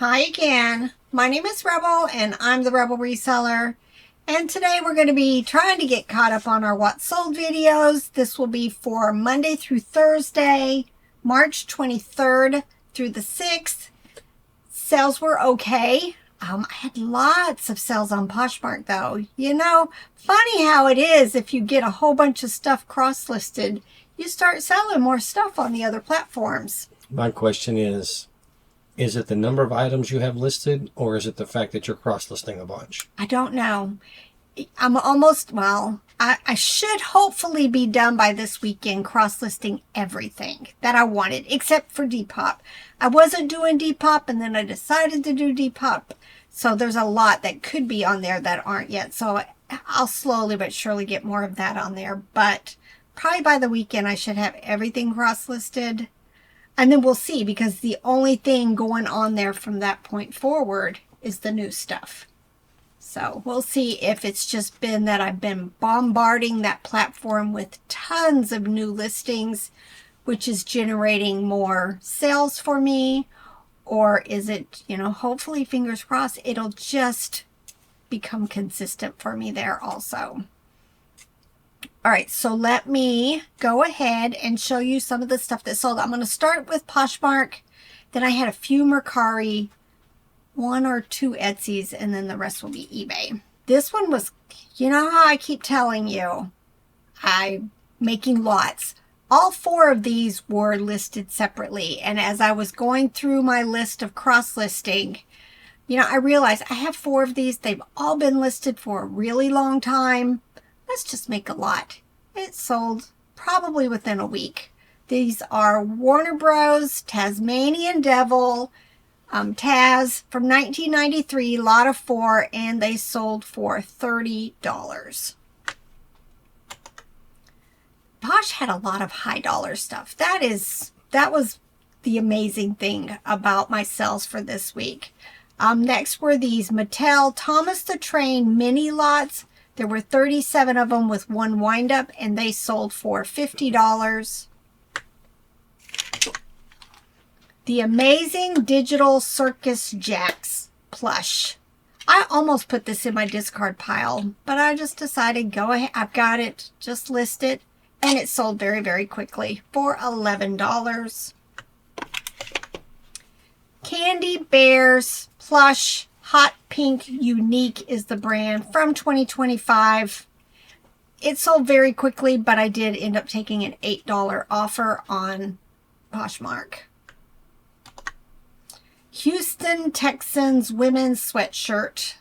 Hi again. My name is Rebel and I'm the Rebel Reseller. And today we're going to be trying to get caught up on our What Sold videos. This will be for Monday through Thursday, March 23rd through the 6th. Sales were okay. I had lots of sales on Poshmark though. You know, funny how it is if you get a whole bunch of stuff cross-listed, you start selling more stuff on the other platforms. My question is it the number of items you have listed, or is it the fact that you're cross-listing a bunch? I don't know. I'm almost, I should hopefully be done by this weekend cross-listing everything that I wanted, except for Depop. I wasn't doing Depop, and then I decided to do Depop. So there's a lot that could be on there that aren't yet. So I'll slowly but surely get more of that on there. But probably by the weekend, I should have everything cross-listed. And then we'll see, because the only thing going on there from that point forward is the new stuff. So we'll see if it's just been that I've been bombarding that platform with tons of new listings, which is generating more sales for me, or is it, hopefully, fingers crossed, it'll just become consistent for me there also. All right, so let me go ahead and show you some of the stuff that sold. I'm going to start with Poshmark. Then I had a few Mercari, 1 or 2 Etsy's, and then the rest will be eBay. This one was, you know how I keep telling you, I'm making lots. All 4 of these were listed separately. And as I was going through my list of cross-listing, I realized I have 4 of these. They've all been listed for a really long time. Let's just make a lot. It sold probably within a week. These are Warner Bros. Tasmanian Devil, Taz from 1993, lot of 4, and they sold for $30. Posh had a lot of high dollar stuff. That was the amazing thing about my sales for this week. Next were these Mattel Thomas the Train mini lots. There were 37 of them with 1 wind-up, and they sold for $50. The Amazing Digital Circus Jacks plush. I almost put this in my discard pile, but I just decided, go ahead, I've got it, just list it, and it sold very, very quickly for $11. Candy Bears plush. Hot Pink Unique is the brand from 2025. It sold very quickly, but I did end up taking an $8 offer on Poshmark. Houston Texans women's sweatshirt.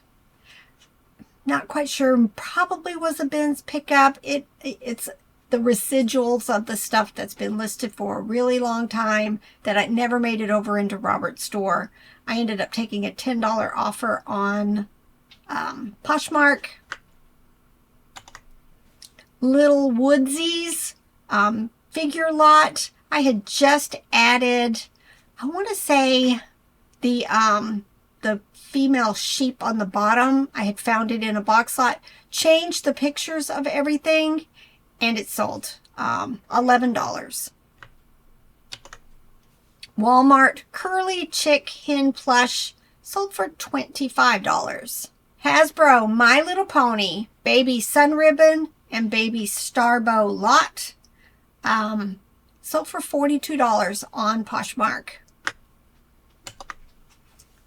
Not quite sure. Probably was a Ben's pickup. It's the residuals of the stuff that's been listed for a really long time that I never made it over into Robert's store. I ended up taking a $10 offer on Poshmark. Little Woodsies figure lot. I had just added, I want to say, the female sheep on the bottom. I had found it in a box lot. Changed the pictures of everything, and it sold $11. Walmart Curly Chick Hen Plush sold for $25. Hasbro My Little Pony Baby Sun Ribbon and Baby Starbow lot sold for $42 on Poshmark.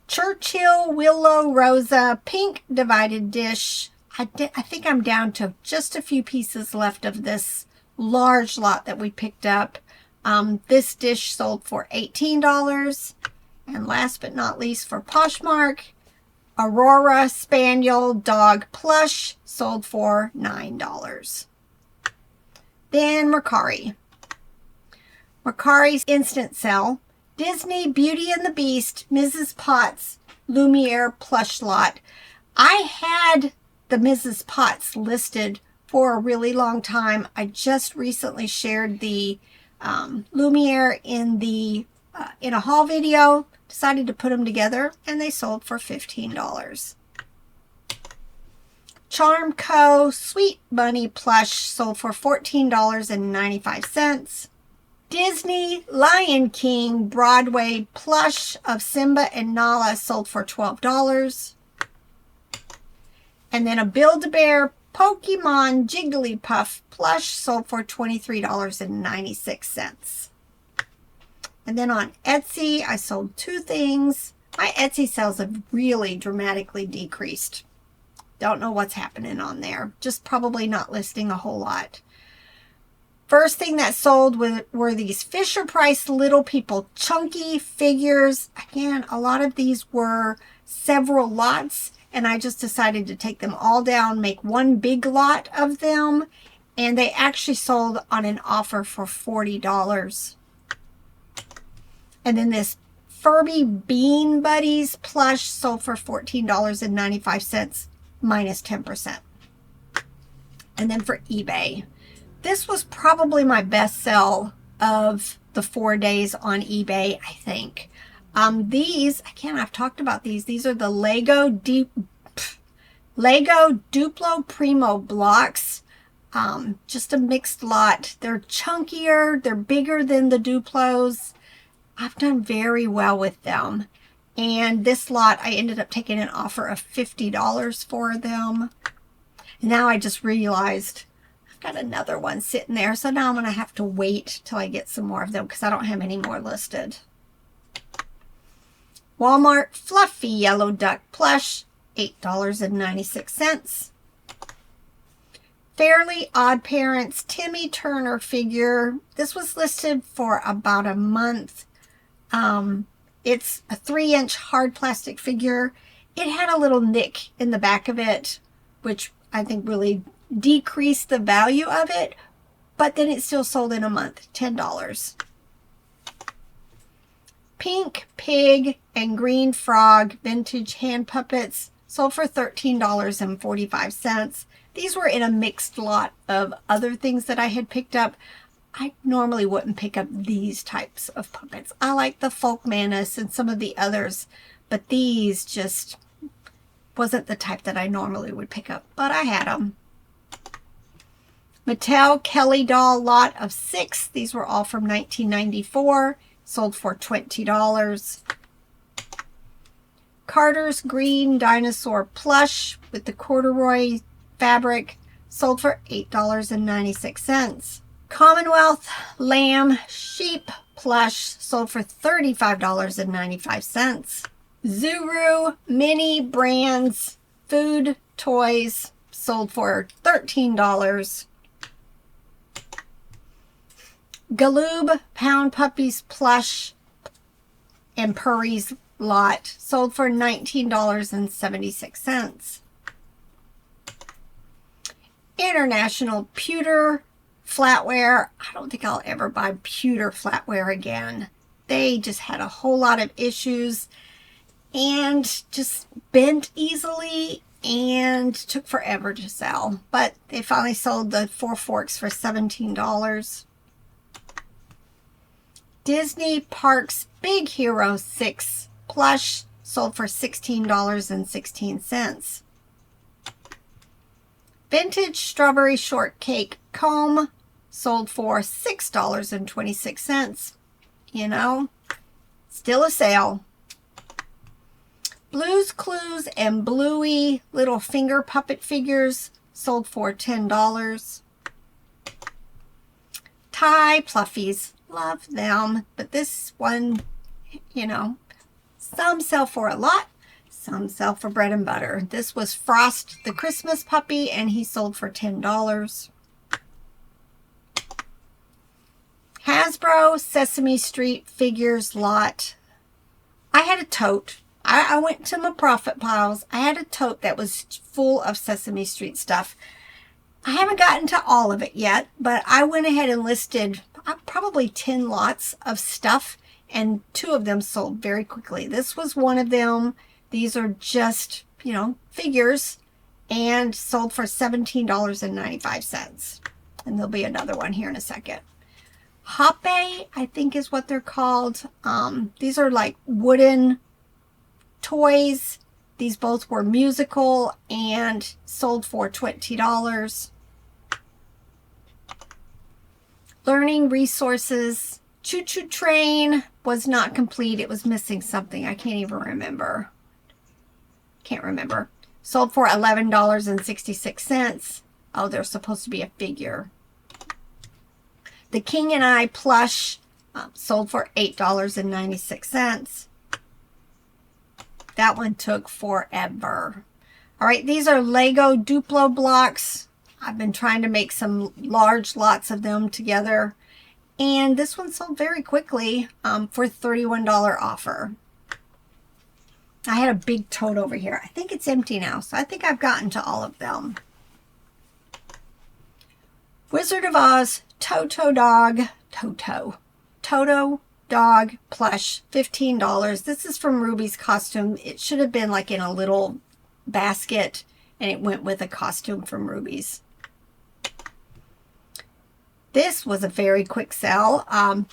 Churchill Willow Rosa Pink Divided Dish. I think I'm down to just a few pieces left of this large lot that we picked up. This dish sold for $18. And last but not least for Poshmark, Aurora Spaniel Dog Plush sold for $9. Then Mercari. Mercari's instant sale. Disney Beauty and the Beast Mrs. Potts Lumiere plush lot. I had the Mrs. Potts listed for a really long time. I just recently shared the Lumiere in a haul video. Decided to put them together, and they sold for $15. Charm Co. Sweet Bunny plush sold for $14.95. Disney Lion King Broadway plush of Simba and Nala sold for $12. And then a Build-A-Bear Pokemon Jigglypuff plush sold for $23.96. And then on Etsy, I sold two things. My Etsy sales have really dramatically decreased. Don't know what's happening on there. Just probably not listing a whole lot. First thing that sold were these Fisher-Price Little People chunky figures. Again, a lot of these were several lots, and I just decided to take them all down, make one big lot of them, and they actually sold on an offer for $40. And then this Furby Bean Buddies plush sold for $14.95 minus 10%. And then for eBay, this was probably my best sell of the 4 days on eBay, I think. These, again, I've talked about these. These are the Lego Duplo Primo blocks. Just a mixed lot. They're chunkier. They're bigger than the Duplos. I've done very well with them. And this lot, I ended up taking an offer of $50 for them. And now I just realized I've got another one sitting there. So now I'm going to have to wait till I get some more of them because I don't have any more listed. Walmart Fluffy Yellow Duck Plush, $8.96. Fairly Odd Parents Timmy Turner figure. This was listed for about a month. It's a 3-inch hard plastic figure. It had a little nick in the back of it, which I think really decreased the value of it, but then it still sold in a month, $10. Pink Pig and Green Frog vintage hand puppets sold for $13.45. These were in a mixed lot of other things that I had picked up. I normally wouldn't pick up these types of puppets. I like the Folk Manus and some of the others, but these just wasn't the type that I normally would pick up, but I had them. Mattel Kelly doll lot of 6. These were all from 1994, sold for $20. Carter's Green Dinosaur plush with the corduroy fabric sold for $8.96. Commonwealth Lamb Sheep plush sold for $35.95. Zuru Mini Brands Food Toys sold for $13. Galoob Pound Puppies plush and Purries lot sold for $19.76. International Pewter flatware. I don't think I'll ever buy pewter flatware again. They just had a whole lot of issues and just bent easily and took forever to sell. But they finally sold the 4 forks for $17. Disney Parks Big Hero 6 plush sold for $16.16. Vintage Strawberry Shortcake Comb sold for $6.26. You know, still a sale. Blue's Clues and Bluey little finger puppet figures sold for $10. Thai Pluffies, love them, but this one, you know, some sell for a lot, some sell for bread and butter. This was Frost the Christmas puppy, and he sold for $10. Hasbro Sesame Street figures lot. I had a tote. I went to my profit piles. I had a tote that was full of Sesame Street stuff. I haven't gotten to all of it yet, but I went ahead and listed probably 10 lots of stuff, and 2 of them sold very quickly. This was one of them. These are just, you know, figures, and sold for $17.95. And there'll be another one here in a second. Hoppe, I think is what they're called. These are like wooden toys. These both were musical and sold for $20. Learning resources. Choo Choo Train was not complete. It was missing something. I can't even remember. Can't remember. Sold for $11.66. Oh, there's supposed to be a figure. The King and I plush sold for $8.96. That one took forever. All right, these are Lego Duplo blocks. I've been trying to make some large lots of them together. And this one sold very quickly for $31 offer. I had a big tote over here. I think it's empty now, so I think I've gotten to all of them. Wizard of Oz Toto Dog plush, $15. This is from Ruby's costume. It should have been like in a little basket, and it went with a costume from Ruby's. This was a very quick sell.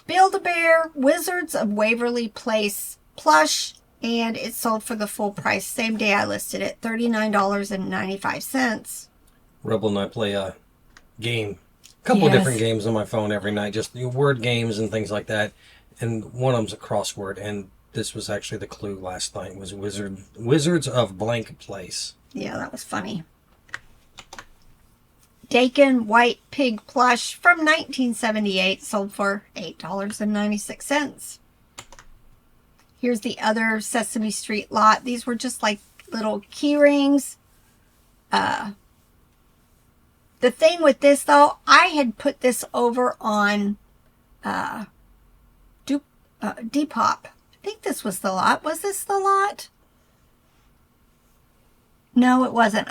Build-A-Bear Wizards of Waverly Place plush, and it sold for the full price. Same day I listed it, $39.95. Rebel and I play a game. A couple of different games on my phone every night, just word games and things like that. And one of them's a crossword, and this was actually the clue last night, was Wizards of Blank Place. Yeah, that was funny. Dakin White Pig plush from 1978 sold for $8.96. Here's the other Sesame Street lot. These were just like little key rings. The thing with this, though, I had put this over on Depop. I think this was the lot. Was this the lot? No, it wasn't.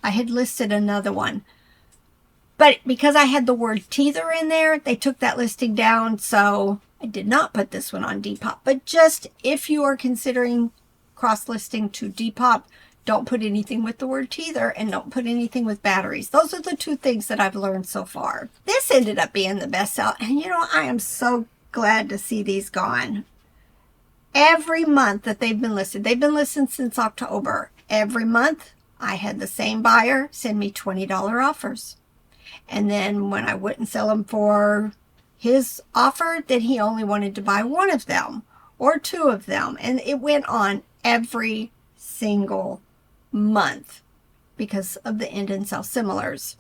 I had listed another one. But because I had the word teether in there, they took that listing down, so I did not put this one on Depop. But just if you are considering cross-listing to Depop, don't put anything with the word teether and don't put anything with batteries. Those are the two things that I've learned so far. This ended up being the best sell. And you know, I am so glad to see these gone. Every month that they've been listed since October. Every month I had the same buyer send me $20 offers. And then when I wouldn't sell them for his offer, then he only wanted to buy one of them or two of them. And it went on every single month because of the end and sell similars.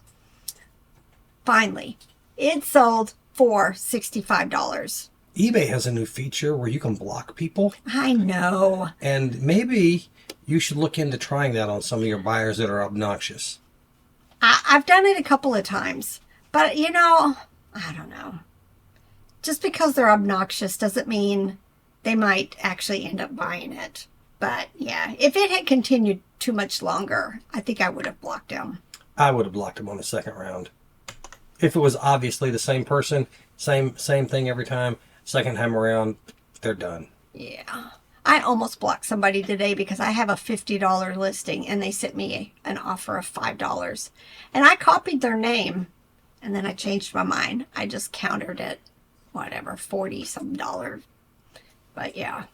Finally, it sold for $65. eBay has a new feature where you can block people. I know. And maybe you should look into trying that on some of your buyers that are obnoxious. I've done it a couple of times, but you know, I don't know. Just because they're obnoxious doesn't mean they might actually end up buying it. But yeah, if it had continued too much longer, I think I would have blocked them. I would have blocked them on the second round. If it was obviously the same person, same thing every time, second time around, they're done. Yeah. I almost blocked somebody today because I have a $50 listing and they sent me an offer of $5. And I copied their name and then I changed my mind. I just countered it, whatever, $40-some. But yeah.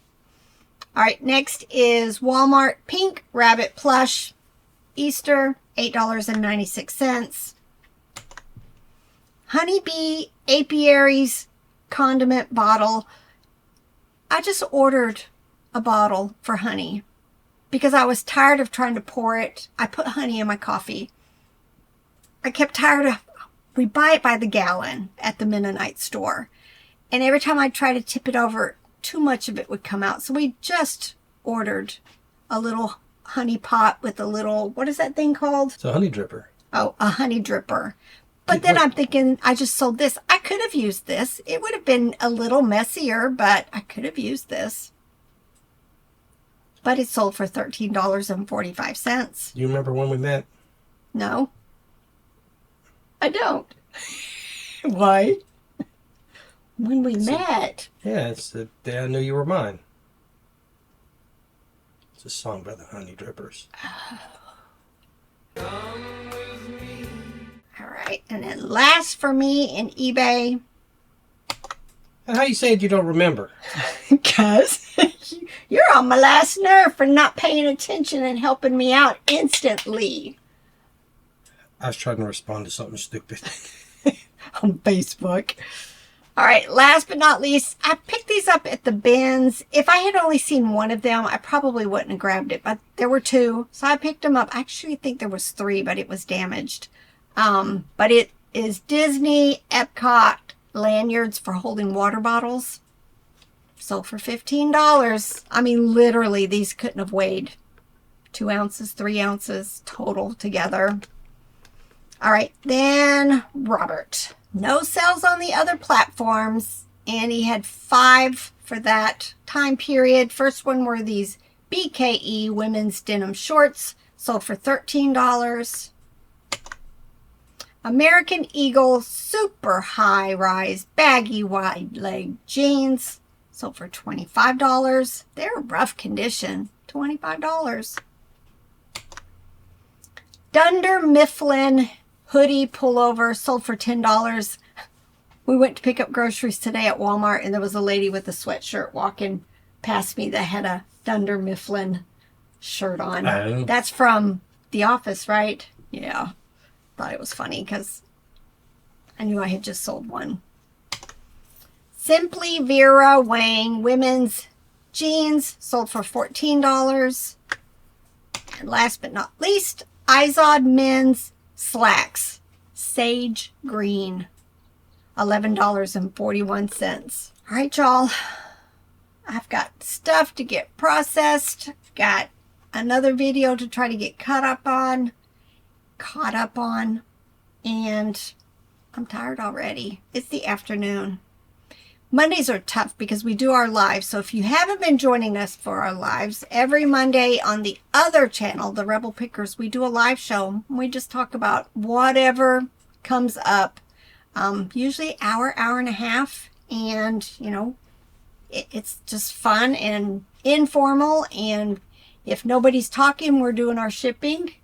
All right, next is Walmart Pink Rabbit Plush Easter, $8.96. Honeybee Apiaries Condiment Bottle. I just ordered a bottle for honey because I was tired of trying to pour it. I put honey in my coffee. I kept tired of, we buy it by the gallon at the Mennonite store. And every time I try to tip it over, too much of it would come out. So we just ordered a little honey pot with a little, what is that thing called? It's a honey dripper. Oh, a honey dripper. But then I'm thinking, I just sold this. I could have used this. It would have been a little messier, but I could have used this. But it sold for $13.45. Do you remember when we met? No. I don't. Why? When we met. Yeah, it's the day I knew you were mine. It's a song by the Honey Drippers. All right. And then last for me in eBay. And how you say it you don't remember? Because you're on my last nerve for not paying attention and helping me out instantly. I was trying to respond to something stupid. on Facebook. All right, last but not least, I picked these up at the bins. If I had only seen one of them, I probably wouldn't have grabbed it, but there were two, so I picked them up. I actually think there was three, but it was damaged. But it is Disney Epcot lanyards for holding water bottles. Sold for $15. I mean, literally, these couldn't have weighed 2 ounces, 3 ounces total together. All right, then Robert. No sales on the other platforms, and he had 5 for that time period. First one were these BKE women's denim shorts, sold for $13. American Eagle super high rise baggy wide leg jeans, sold for $25. They're rough condition, $25. Dunder Mifflin hoodie pullover, sold for $10. We went to pick up groceries today at Walmart, and there was a lady with a sweatshirt walking past me that had a Dunder Mifflin shirt on. Oh. That's from The Office, right? Yeah. Thought it was funny because I knew I had just sold one. Simply Vera Wang women's jeans, sold for $14. And last but not least, Izod men's slacks, sage green, $11.41. All right, y'all. I've got stuff to get processed. Got another video to try to get caught up on, and I'm tired already. It's the afternoon. Mondays are tough because we do our lives. So if you haven't been joining us for our lives, every Monday on the other channel, the Rebel Pickers, we do a live show. We just talk about whatever comes up. Usually hour and a half. And, you know, it's just fun and informal. And if nobody's talking, we're doing our shipping.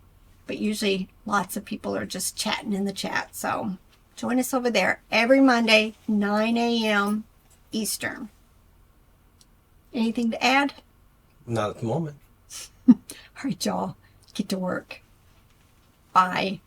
But usually lots of people are just chatting in the chat. So join us over there every Monday, 9 a.m. Eastern. Anything to add? Not at the moment. All right, y'all. Get to work. Bye.